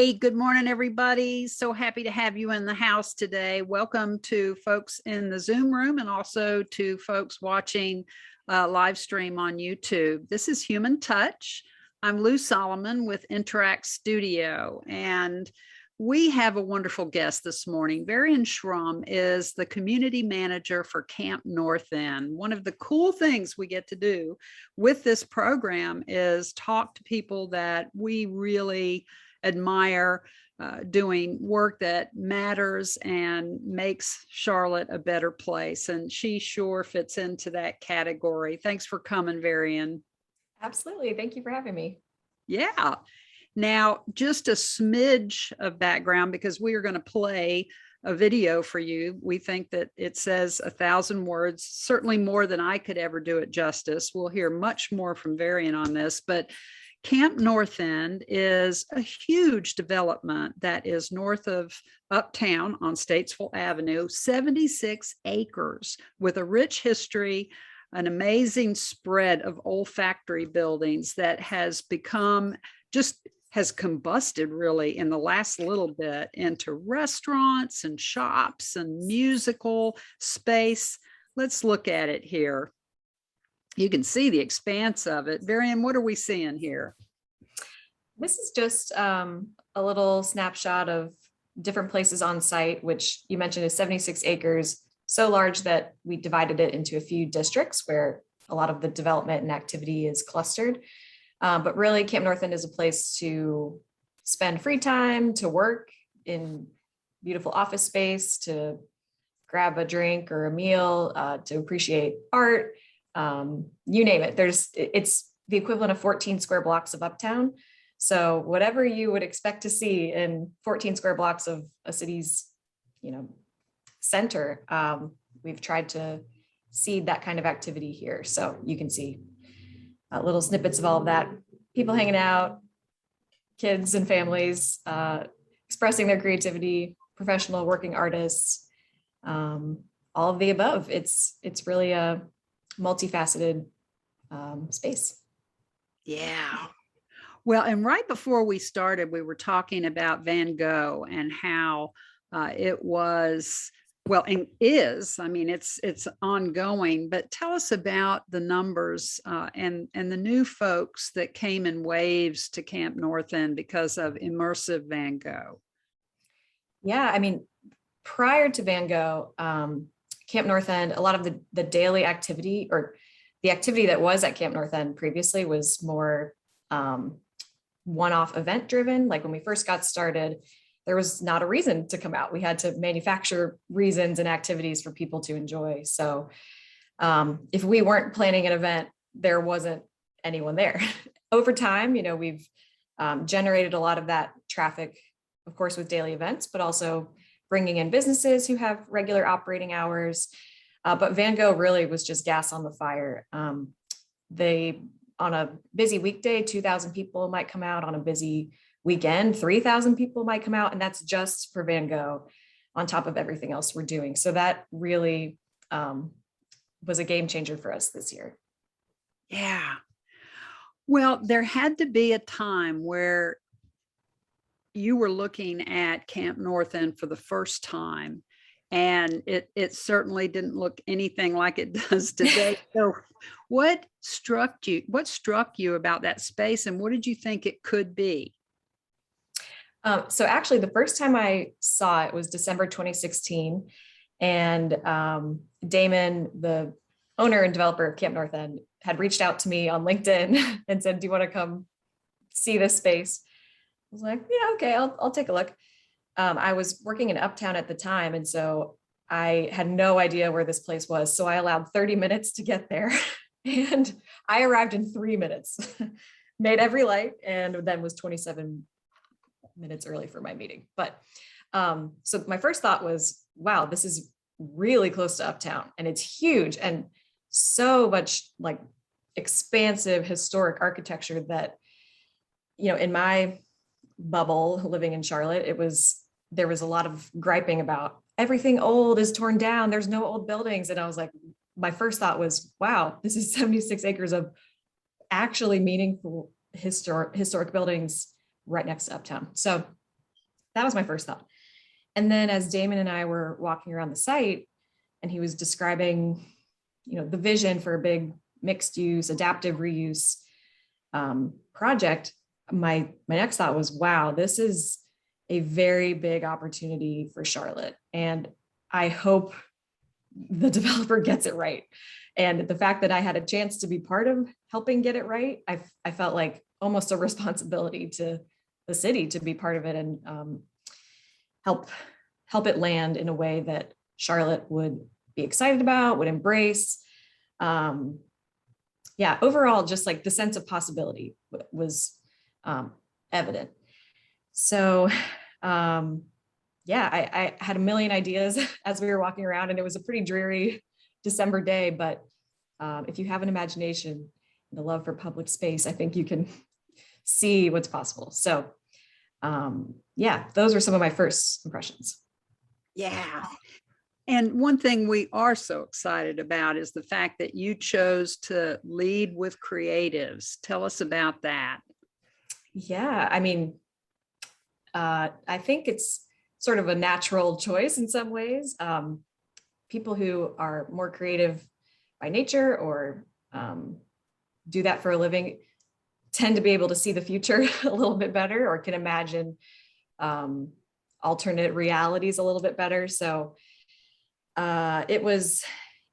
Hey, good morning, everybody. So happy to have you in the house today. Welcome to folks in the Zoom room and also to folks watching live stream on YouTube. This is Human Touch. I'm Lou Solomon with Interact Studio, and we have a wonderful guest this morning. Varian Shrum is the community manager for Camp North End. One of the cool things we get to do with this program is talk to people that we really admire doing work that matters and makes Charlotte a better place. And she sure fits into that category. Thanks for coming, Varian. Absolutely. Thank you for having me. Yeah. Now, just a smidge of background because we are going to play a video for you. We think that it says 1,000 words, certainly more than I could ever do it justice. We'll hear much more from Varian on this, but Camp North End is a huge development that is north of Uptown on Statesville Avenue, 76 acres with a rich history, an amazing spread of old factory buildings that has become has combusted really in the last little bit into restaurants and shops and musical space. Let's look at it here. You can see the expanse of it. Varian, what are we seeing here? This is just a little snapshot of different places on site, which you mentioned is 76 acres, so large that we divided it into a few districts where a lot of the development and activity is clustered. But really, Camp North End is a place to spend free time, to work in beautiful office space, to grab a drink or a meal, to appreciate art. You name it. It's the equivalent of 14 square blocks of Uptown. So whatever you would expect to see in 14 square blocks of a city's, center, we've tried to seed that kind of activity here. So you can see little snippets of all of that, people hanging out, kids and families, expressing their creativity, professional working artists, all of the above. It's really a multifaceted space. Yeah. Well, and right before we started, we were talking about Van Gogh and how it was, well, and is, I mean, it's ongoing, but tell us about the numbers and the new folks that came in waves to Camp North End because of immersive Van Gogh. Yeah, I mean, prior to Van Gogh, Camp North End, a lot of the daily activity or the activity that was at Camp North End previously was more one-off event driven. Like when we first got started, there was not a reason to come out. We had to manufacture reasons and activities for people to enjoy. So if we weren't planning an event, there wasn't anyone there. Over time, we've generated a lot of that traffic, of course, with daily events, but also bringing in businesses who have regular operating hours. But Van Gogh really was just gas on the fire. On a busy weekday, 2,000 people might come out. On a busy weekend, 3,000 people might come out. And that's just for Van Gogh on top of everything else we're doing. So that really was a game changer for us this year. Yeah. Well, there had to be a time where you were looking at Camp North End for the first time, and it certainly didn't look anything like it does today. So what struck you about that space, and what did you think it could be? So actually, the first time I saw it was December 2016, and Damon, the owner and developer of Camp North End, had reached out to me on LinkedIn and said, "Do you want to come see this space?" I was like, "Yeah, okay, I'll take a look." I was working in Uptown at the time, and so I had no idea where this place was. So I allowed 30 minutes to get there, and I arrived in 3 minutes, made every light, and then was 27 minutes early for my meeting. But so my first thought was, wow, this is really close to Uptown, and it's huge, and so much like expansive historic architecture that, in my bubble living in Charlotte, there was a lot of griping about everything old is torn down. There's no old buildings. And I was like, my first thought was, wow, this is 76 acres of actually meaningful historic buildings right next to Uptown. So that was my first thought. And then as Damon and I were walking around the site and he was describing, the vision for a big mixed use, adaptive reuse project, my next thought was, wow, this is a very big opportunity for Charlotte. And I hope the developer gets it right. And the fact that I had a chance to be part of helping get it right, I felt like almost a responsibility to the city to be part of it and help it land in a way that Charlotte would be excited about, would embrace. Overall, just like the sense of possibility was evident. So I had a million ideas as we were walking around, and it was a pretty dreary December day, but if you have an imagination and a love for public space, I think you can see what's possible. So those were some of my first impressions. Yeah. And one thing we are so excited about is the fact that you chose to lead with creatives. Tell us about that. Yeah, I mean, I think it's sort of a natural choice in some ways. People who are more creative by nature or do that for a living tend to be able to see the future a little bit better, or can imagine alternate realities a little bit better. So it was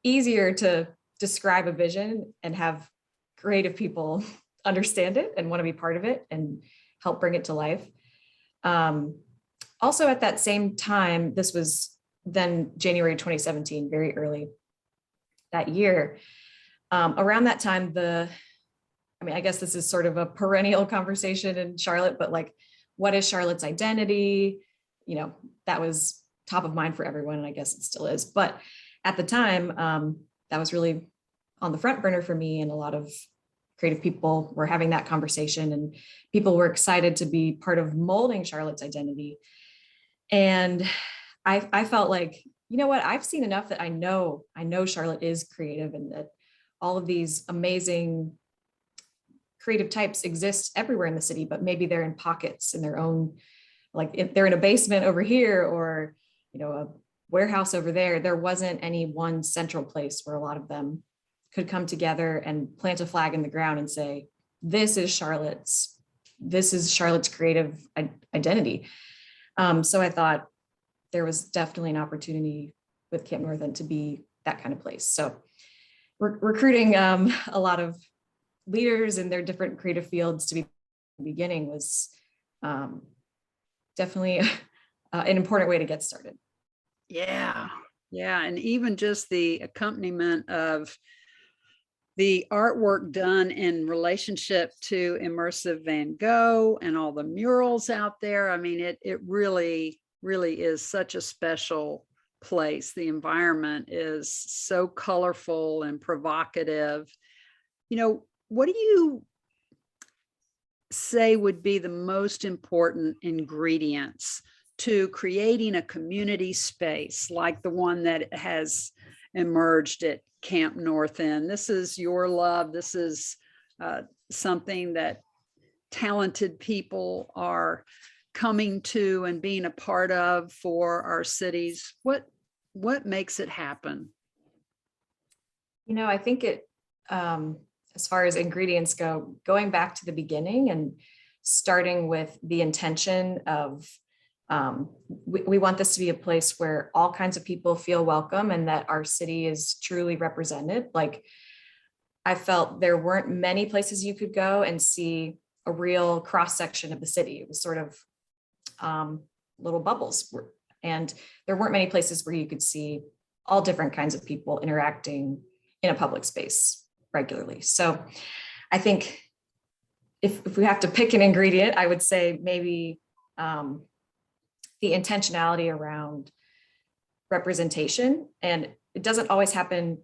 easier to describe a vision and have creative people understand it and want to be part of it and help bring it to life. Also at that same time, this was then January 2017, very early that year. Around that time, I guess this is sort of a perennial conversation in Charlotte, but like, what is Charlotte's identity? That was top of mind for everyone, and I guess it still is. But at the time, that was really on the front burner for me, and a lot of creative people were having that conversation, and people were excited to be part of molding Charlotte's identity. And I felt like, you know what, I've seen enough that I know Charlotte is creative, and that all of these amazing creative types exist everywhere in the city, but maybe they're in pockets in their own, like if they're in a basement over here, or a warehouse over there. There wasn't any one central place where a lot of them could come together and plant a flag in the ground and say, this is Charlotte's creative identity. So I thought there was definitely an opportunity with Camp North End to be that kind of place. So recruiting a lot of leaders in their different creative fields to be beginning was definitely an important way to get started. Yeah. Yeah. And even just the accompaniment of the artwork done in relationship to immersive Van Gogh and all the murals out there. I mean, it really, really is such a special place. The environment is so colorful and provocative. What do you say would be the most important ingredients to creating a community space like the one that has emerged at Camp North End? This is your love. This is something that talented people are coming to and being a part of for our cities. What makes it happen? I think it, as far as ingredients go, going back to the beginning and starting with the intention of we want this to be a place where all kinds of people feel welcome and that our city is truly represented. Like, I felt there weren't many places you could go and see a real cross section of the city. It was sort of little bubbles, and there weren't many places where you could see all different kinds of people interacting in a public space regularly. So I think if we have to pick an ingredient, I would say maybe the intentionality around representation. And it doesn't always happen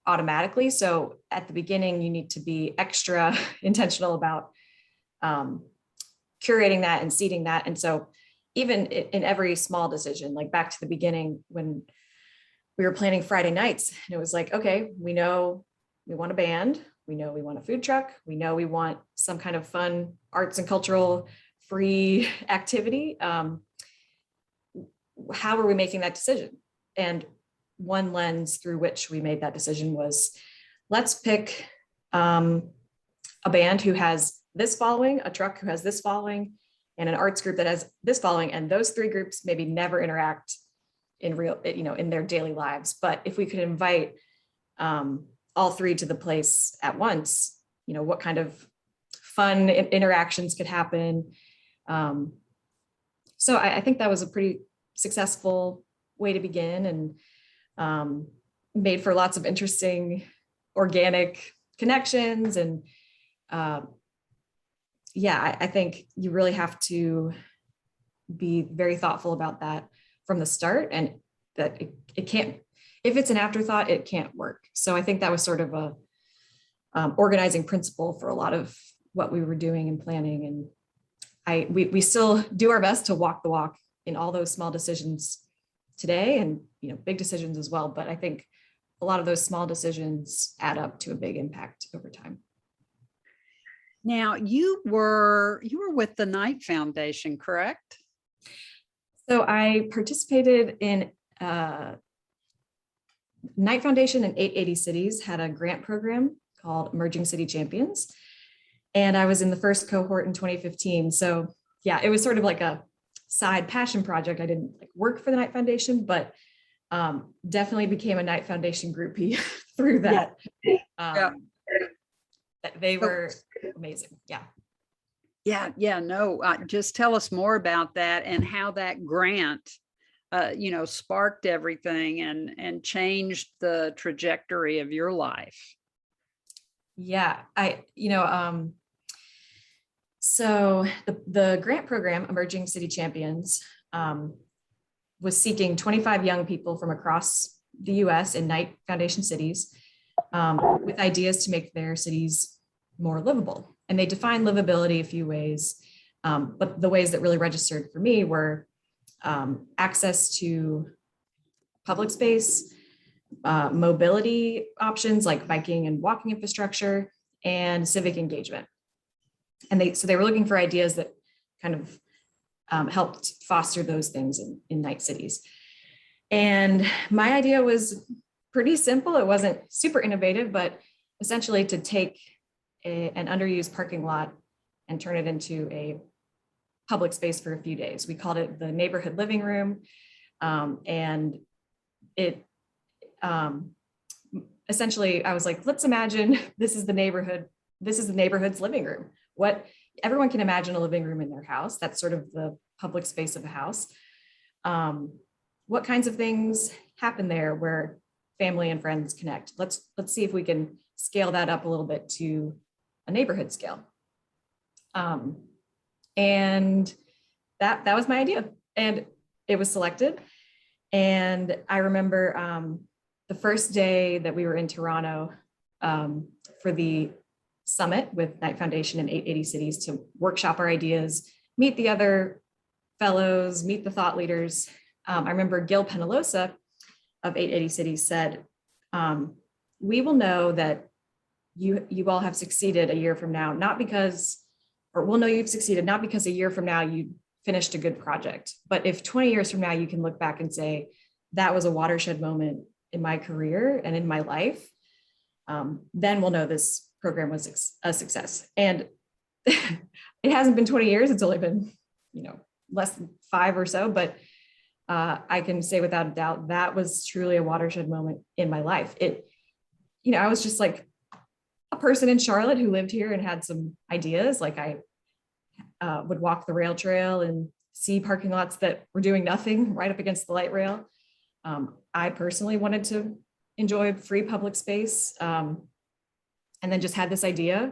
automatically. So at the beginning, you need to be extra intentional about curating that and seeding that. And so even in every small decision, like back to the beginning when we were planning Friday nights, and it was like, okay, we know we want a band, we know we want a food truck, we know we want some kind of fun arts and cultural free activity. how are we making that decision? And one lens through which we made that decision was, let's pick a band who has this following, a truck who has this following, and an arts group that has this following. And those three groups maybe never interact in real, in their daily lives. But if we could invite all three to the place at once, what kind of fun interactions could happen. So I think that was a pretty successful way to begin, and made for lots of interesting organic connections. And I think you really have to be very thoughtful about that from the start, and that it can't, if it's an afterthought, it can't work. So I think that was sort of a organizing principle for a lot of what we were doing and planning. And we still do our best to walk the walk in all those small decisions today, and big decisions as well. But I think a lot of those small decisions add up to a big impact over time. Now, you were with the Knight Foundation, correct? So I participated in Knight Foundation, and 880 Cities had a grant program called Emerging City Champions. And I was in the first cohort in 2015. So yeah, it was sort of like a side passion project. I didn't work for the Knight Foundation, but definitely became a Knight Foundation groupie through that. They were amazing. Yeah. No, just tell us more about that and how that grant, sparked everything and changed the trajectory of your life. Yeah, so the grant program, Emerging City Champions, was seeking 25 young people from across the US in Knight Foundation cities with ideas to make their cities more livable. And they defined livability a few ways, but the ways that really registered for me were access to public space, mobility options like biking and walking infrastructure, and civic engagement. And so they were looking for ideas that kind of helped foster those things in Knight cities. And my idea was pretty simple. It wasn't super innovative, but essentially to take an underused parking lot and turn it into a public space for a few days. We called it the neighborhood living room. And it essentially, I was like, let's imagine this is the neighborhood's living room. Everyone can imagine a living room in their house. That's sort of the public space of a house. What kinds of things happen there where family and friends connect? Let's see if we can scale that up a little bit to a neighborhood scale. And that was my idea, and it was selected. And I remember the first day that we were in Toronto for the summit with Knight Foundation and 880 Cities to workshop our ideas, meet the other fellows, meet the thought leaders. I remember Gil Penalosa of 880 Cities said, we will know that you all have succeeded a year from now, we'll know you've succeeded, not because a year from now you finished a good project, but if 20 years from now you can look back and say, that was a watershed moment in my career and in my life, then we'll know this program was a success. And it hasn't been 20 years, it's only been, less than 5 or so, but I can say without a doubt, that was truly a watershed moment in my life. I was just like a person in Charlotte who lived here and had some ideas. Like I would walk the rail trail and see parking lots that were doing nothing right up against the light rail. I personally wanted to enjoy free public space, and then just had this idea,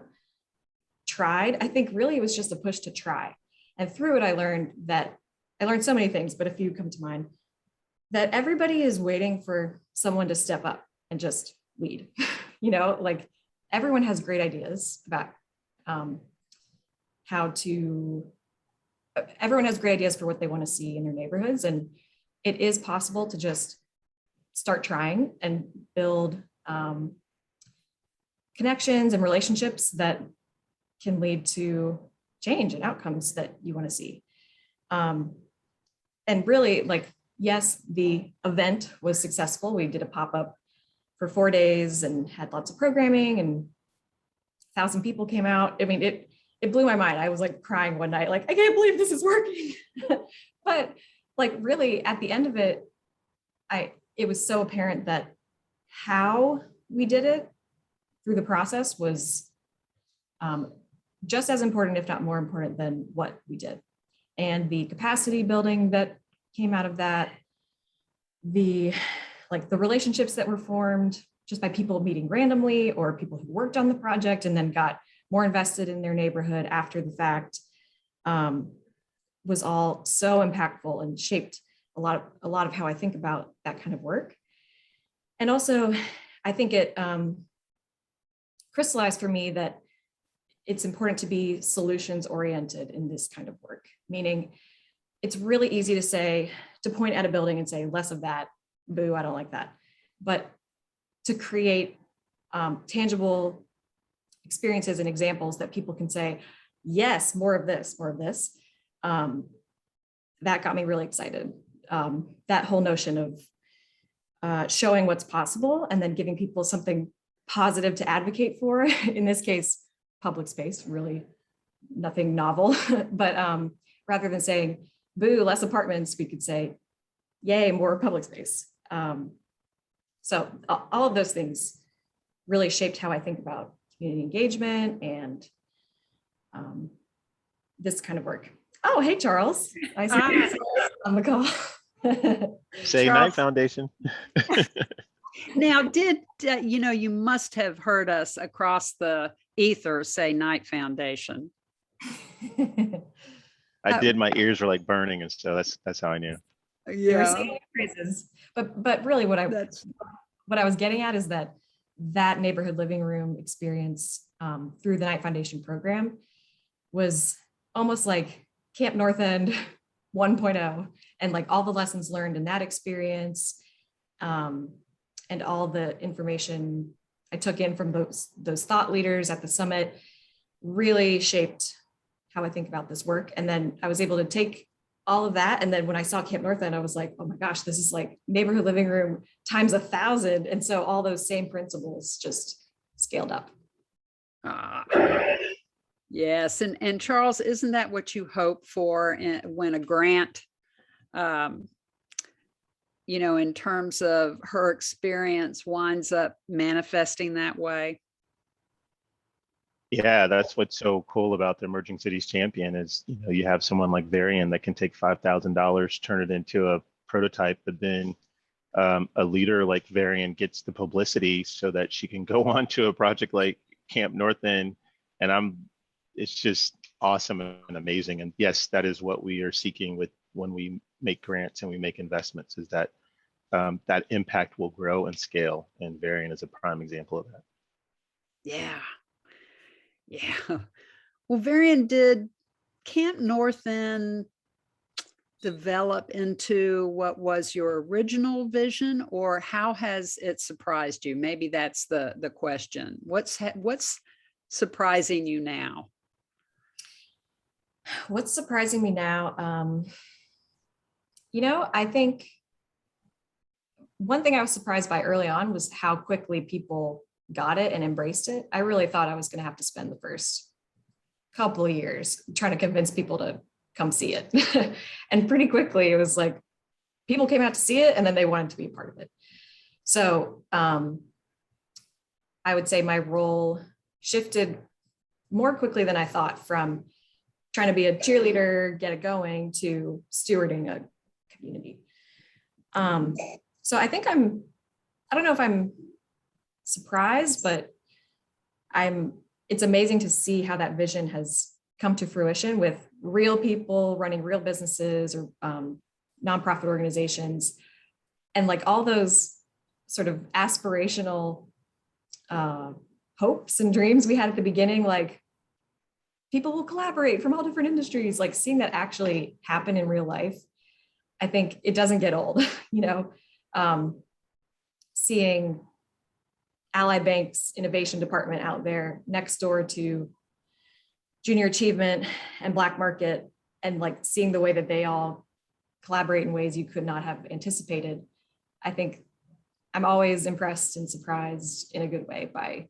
tried. I think really it was just a push to try. And through it, I learned so many things, but a few come to mind, that everybody is waiting for someone to step up and just lead. Everyone has great ideas about everyone has great ideas for what they want to see in their neighborhoods. And it is possible to just start trying and build connections and relationships that can lead to change and outcomes that you want to see. And really, yes, the event was successful. We did a pop-up for 4 days and had lots of programming, and 1,000 people came out. I mean, it blew my mind. I was like crying one night, like, I can't believe this is working. But like really at the end of it, it was so apparent that how we did it through the process was just as important, if not more important, than what we did. And the capacity building that came out of that, the relationships that were formed just by people meeting randomly, or people who worked on the project and then got more invested in their neighborhood after the fact, was all so impactful and shaped a lot of how I think about that kind of work. And also, I think it crystallized for me that it's important to be solutions oriented in this kind of work, meaning it's really easy to point at a building and say, less of that, boo, I don't like that. But to create tangible experiences and examples that people can say, yes, more of this, that got me really excited. That whole notion of showing what's possible and then giving people something positive to advocate for, in this case, public space, really nothing novel. But rather than saying, boo, less apartments, we could say, yay, more public space. So all of those things really shaped how I think about community engagement and this kind of work. Oh, hey, Charles. I see you on the call. Say Night Foundation. Now, you must have heard us across the ether say Night Foundation. I did. My ears were like burning, and so that's how I knew. Yeah, saying phrases. But really, what I was getting at is that neighborhood living room experience through the Night Foundation program was almost like Camp North End 1.0, and like all the lessons learned in that experience, and all the information I took in from those thought leaders at the summit really shaped how I think about this work. And then I was able to take all of that, and then when I saw Camp North End, I was like, oh my gosh, this is like neighborhood living room times 1,000. And so all those same principles just scaled up. Yes, and Charles, isn't that what you hope for when a grant, in terms of her experience, winds up manifesting that way? Yeah, that's what's so cool about the Emerging Cities Champion is, you have someone like Varian that can take $5,000, turn it into a prototype, but then a leader like Varian gets the publicity so that she can go on to a project like Camp North End. And it's just awesome and amazing. And yes, that is what we are seeking when we make grants and we make investments, is that that impact will grow and scale. And Varian is a prime example of that. Yeah. Well, Varian, did Camp North End develop into what was your original vision, or how has it surprised you? Maybe that's the question. What's surprising you now? What's surprising me now? I think one thing I was surprised by early on was how quickly people got it and embraced it. I really thought I was going to have to spend the first couple of years trying to convince people to come see it. And pretty quickly, it was like people came out to see it and then they wanted to be a part of it. So I would say my role shifted more quickly than I thought, from trying to be a cheerleader, get it going, to stewarding a community. So I think I don't know if I'm surprised, but it's amazing to see how that vision has come to fruition with real people running real businesses or nonprofit organizations, and like all those sort of aspirational hopes and dreams we had at the beginning, like people will collaborate from all different industries, like seeing that actually happen in real life. I think it doesn't get old, seeing Ally Bank's innovation department out there next door to Junior Achievement and Black Market, and like seeing the way that they all collaborate in ways you could not have anticipated. I think I'm always impressed and surprised in a good way by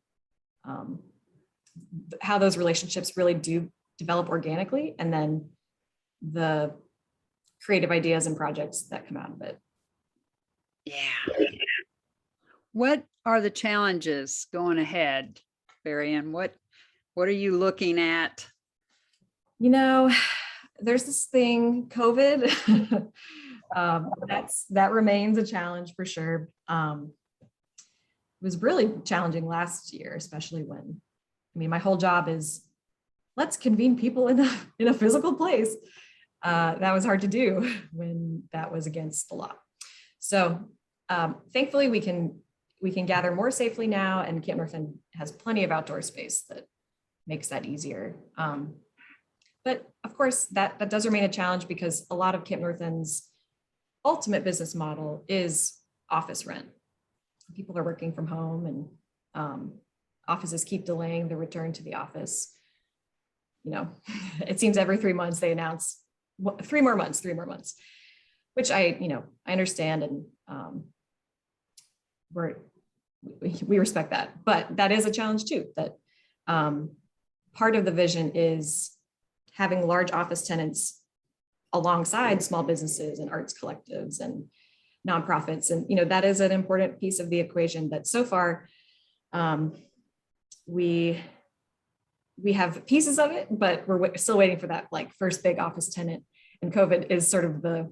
how those relationships really do develop organically, and then the creative ideas and projects that come out of it. Yeah. What are the challenges going ahead, Varian? What are you looking at? You know, there's this thing, COVID. That remains a challenge for sure. It was really challenging last year, especially when, I mean, my whole job is let's convene people in a physical place. That was hard to do when that was against the law. So thankfully we can gather more safely now, and Camp North End has plenty of outdoor space that makes that easier. But of course that does remain a challenge, because a lot of Camp North End's ultimate business model is office rent. People are working from home, and offices keep delaying the return to the office. You know, it seems every 3 months they announce 3 more months, which I understand, and we respect that. But that is a challenge too, that part of the vision is having large office tenants alongside small businesses and arts collectives and nonprofits. And, that is an important piece of the equation that so far we have pieces of it, but we're still waiting for that like first big office tenant. And COVID is sort of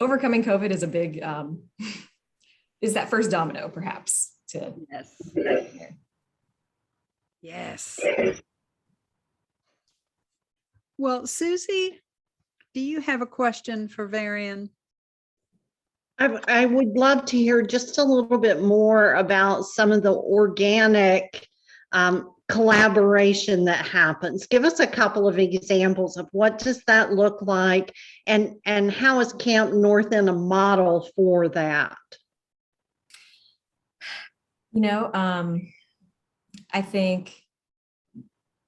overcoming COVID is a big, is that first domino perhaps to. Yes. Well, Susie, do you have a question for Varian? I would love to hear just a little bit more about some of the organic collaboration that happens. Give us a couple of examples of what does that look like, and how is Camp North End a model for that? I think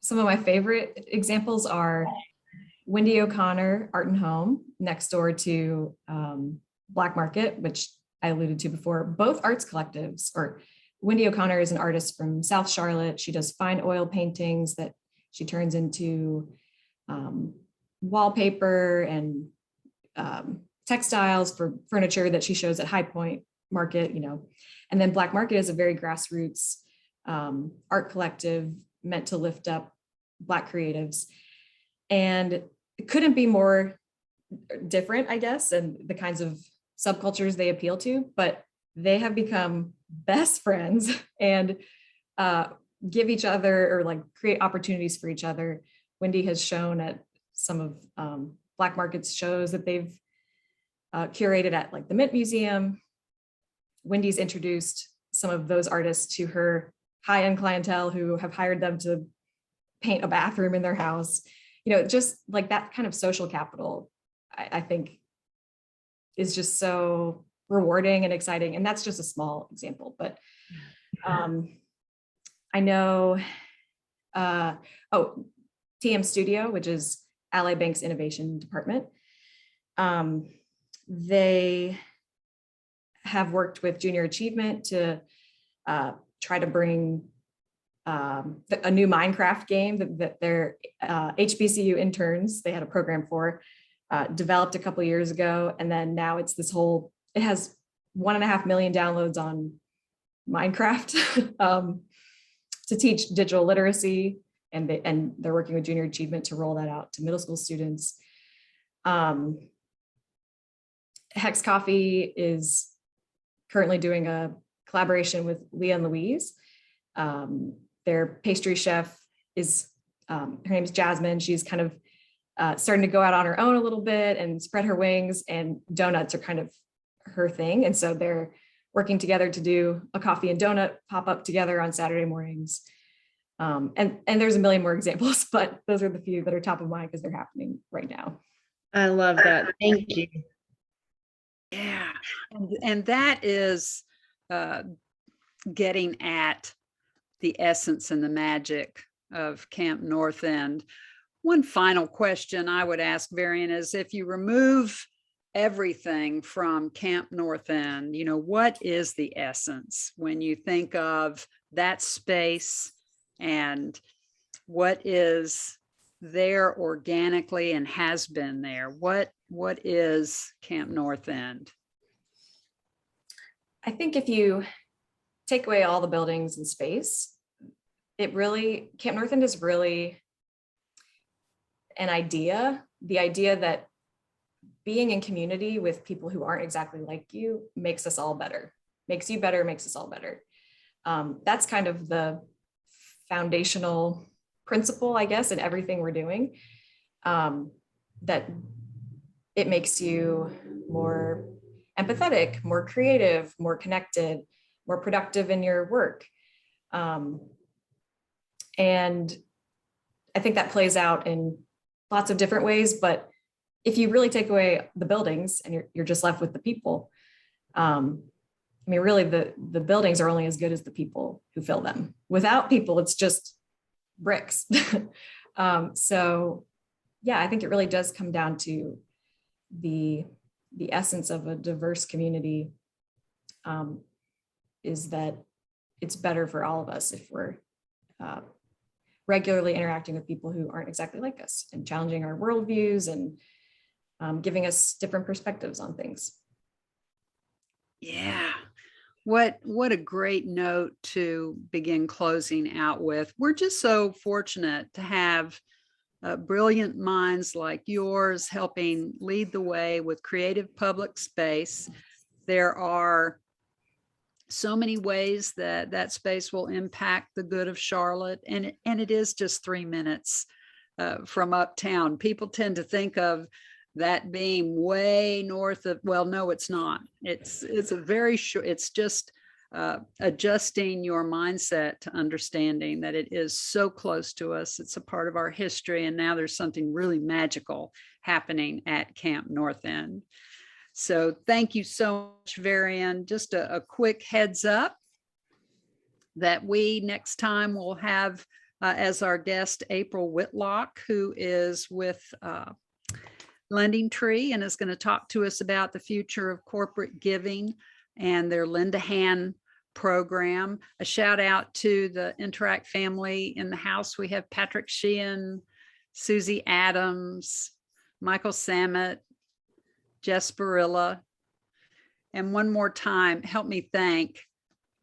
some of my favorite examples are Wendy O'Connor Art and Home next door to Black Market, which I alluded to before. Both arts collectives, or Wendy O'Connor is an artist from South Charlotte. She does fine oil paintings that she turns into wallpaper and textiles for furniture that she shows at High Point Market, And then Black Market is a very grassroots art collective meant to lift up Black creatives. And it couldn't be more different, I guess, and the kinds of subcultures they appeal to, but they have become best friends and give each other, or like create opportunities for each other. Wendy has shown at some of Black Market's shows that they've curated at like the Mint Museum. Wendy's introduced some of those artists to her high-end clientele who have hired them to paint a bathroom in their house. Just like that kind of social capital, I think is just so rewarding and exciting. And that's just a small example, but I know, TM Studio, which is Ally Bank's innovation department. They have worked with Junior Achievement to try to bring a new Minecraft game that their HBCU interns, they had a program for, developed a couple of years ago. And then now it's it has 1.5 million downloads on Minecraft to teach digital literacy. And they're working with Junior Achievement to roll that out to middle school students. Hex Coffee is currently doing a collaboration with Leah and Louise. Their pastry chef is, her name is Jasmine. She's kind of starting to go out on her own a little bit and spread her wings, and donuts are kind of her thing. And so they're working together to do a coffee and donut pop up together on Saturday mornings. And there's a million more examples, but those are the few that are top of mind because they're happening right now. I love that. Thank you. Yeah. And that is getting at the essence and the magic of Camp North End. One final question I would ask, Varian, is if you remove everything from Camp North End. You know, what is the essence when you think of that space, and what is there organically and has been there? What is Camp North End? I think if you take away all the buildings and space, Camp North End is really an idea, the idea that being in community with people who aren't exactly like you makes us all better, makes you better, makes us all better. That's kind of the foundational principle, I guess, in everything we're doing, that it makes you more empathetic, more creative, more connected, more productive in your work. And I think that plays out in lots of different ways, but if you really take away the buildings and you're just left with the people, I mean, really the buildings are only as good as the people who fill them. Without people, it's just bricks. So yeah, I think it really does come down to the essence of a diverse community, is that it's better for all of us if we're regularly interacting with people who aren't exactly like us and challenging our worldviews and giving us different perspectives on things. Yeah. What a great note to begin closing out with. We're just so fortunate to have brilliant minds like yours helping lead the way with creative public space. There are so many ways that that space will impact the good of Charlotte, and it is just 3 minutes from uptown. People tend to think of that being way north of, well, no, it's not. It's a very short, it's just adjusting your mindset to understanding that it is so close to us. It's a part of our history. And now there's something really magical happening at Camp North End. So thank you so much, Varian. Just a quick heads up that we next time will have as our guest April Whitlock, who is with Lending Tree and is going to talk to us about the future of corporate giving and their Lend a Hand program. A shout out to the Interact family in the house. We have Patrick Sheehan, Susie Adams, Michael Samet, Jess Barilla. And one more time, help me thank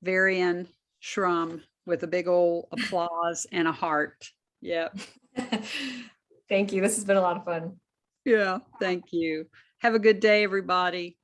Varian Shrum with a big old applause and a heart. Yep. Thank you. This has been a lot of fun. Yeah, thank you. Have a good day, everybody.